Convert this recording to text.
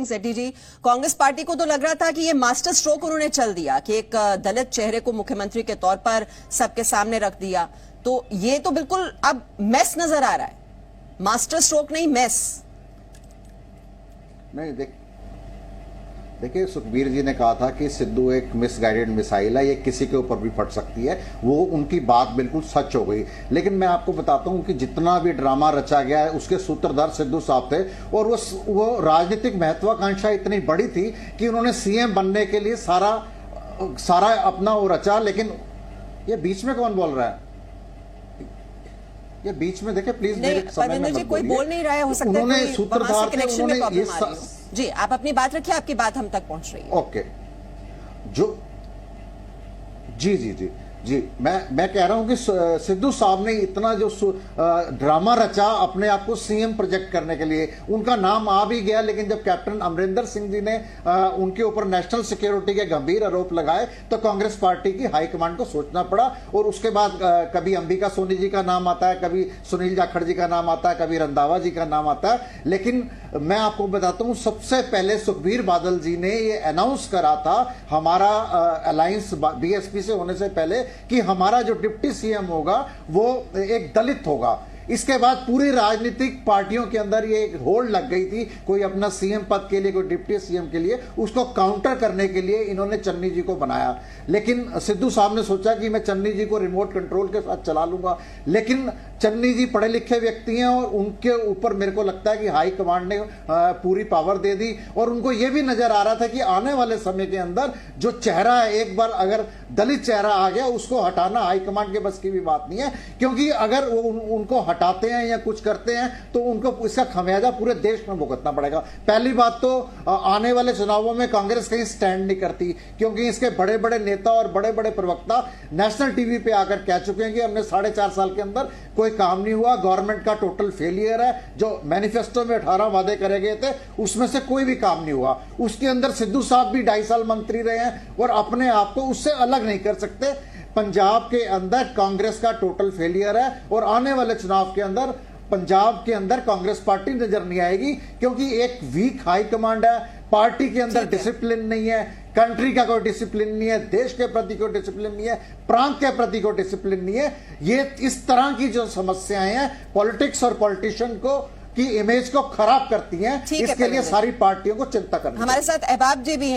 सिंह सेठी जी, Congress party को तो लग रहा था कि ये मास्टर स्ट्रोक उन्होंने चल दिया कि एक दलित चेहरे को मुख्यमंत्री के तौर पर सबके सामने रख दिया, तो ये तो बिल्कुल अब मेस नजर आ रहा है। मास्टर स्ट्रोक नहीं, मेस नहीं। देखिए, सुखबीर जी ने कहा था कि सिद्धू एक मिसगाइडेड मिसाइल है, ये किसी के ऊपर भी फट सकती है। वो उनकी बात बिल्कुल सच हो गई। लेकिन मैं आपको बताता हूं कि जितना भी ड्रामा रचा गया है उसके सूत्रधार सिद्धू साहब थे, और वो राजनीतिक महत्वाकांक्षा इतनी बड़ी थी कि उन्होंने सीएम बनने के लिए सारा अपना वो रचा। लेकिन ये बीच में कौन बोल रहा है? ये बीच में देखिए प्लीज, मेरे समय में मत कोई बोल नहीं रहा है, हो सकता है उन्होंने सूत्रधार थे, उन्होंने ये जी, आप अपनी बात रखिए, आपकी बात हम तक पहुंच रही है। ओके, जो जी जी जी जी मैं कह रहा हूं कि सिद्धू साहब ने इतना जो ड्रामा रचा अपने आप को सीएम प्रोजेक्ट करने के लिए, उनका नाम आ भी गया। लेकिन जब कैप्टन अमरिंदर सिंह जी ने उनके ऊपर नेशनल सिक्योरिटी के गंभीर आरोप लगाए तो कांग्रेस पार्टी की हाईकमांड को सोचना पड़ा। और उसके बाद कभी अंबिका सोनी जी का नाम आता है, कभी सुनील जाखड़ जी का नाम आता है, कभी रंधावा जी का नाम आता है। लेकिन मैं आपको बताता हूं, सबसे पहले सुखबीर बादल जी ने ये अनाउंस करा था हमारा अलायंस बीएसपी से होने से पहले कि हमारा जो डिप्टी सीएम होगा वो एक दलित होगा। इसके बाद पूरी राजनीतिक पार्टियों के अंदर ये एक होड़ लग गई थी, कोई अपना सीएम पद के लिए, कोई डिप्टी सीएम के लिए। उसको काउंटर करने के लिए इन्होंने चन्नी जी को बनाया। लेकिन सिद्धू साहब ने सोचा कि मैं चन्नी जी को रिमोट कंट्रोल के साथ चला लूंगा। लेकिन चन्नी जी पढ़े लिखे व्यक्ति हैं और उनके ऊपर मेरे को लगता है कि हाई कमांड ने पूरी पावर दे दी। और उनको यह भी नजर आ रहा था कि आने वाले समय के अंदर जो चेहरा है, एक बार अगर दलित चेहरा आ गया उसको हटाना हाई कमांड के बस की भी बात नहीं है। क्योंकि अगर वो उनको हटाते हैं या कुछ करते हैं तो उनको इसका खमियाजा पूरे देश में भुगतना पड़ेगा। पहली बात तो आने वाले चुनावों में कांग्रेस कहीं स्टैंड नहीं करती, क्योंकि इसके बड़े बड़े नेता और बड़े बड़े प्रवक्ता नेशनल टीवी पे आकर कह चुके हैं कि हमने 4.5 साल के अंदर कोई काम नहीं हुआ, गवर्नमेंट का टोटल फेलियर है। जो मैनिफेस्टो में 18 वादे करे गए थे उसमें से कोई भी काम नहीं हुआ। उसके अंदर सिद्धू साहब भी 2.5 साल मंत्री रहे हैं और अपने आप को उससे अलग नहीं कर सकते। पंजाब के अंदर कांग्रेस का टोटल फेलियर है और आने वाले चुनाव के अंदर पंजाब के अंदर कांग्रेस पार्टी नजर नहीं आएगी, क्योंकि एक वीक हाई कमांड है, पार्टी के अंदर डिसिप्लिन नहीं है, कंट्री का कोई डिसिप्लिन नहीं है, देश के प्रति कोई डिसिप्लिन नहीं है, प्रांत के प्रति कोई डिसिप्लिन नहीं है। ये इस तरह की जो समस्याएं हैं पॉलिटिक्स और पॉलिटिशियन को की इमेज को खराब करती हैं। इसके लिए सारी पार्टियों को चिंता करनी। हमारे साथ अहबाब जी भी हैं।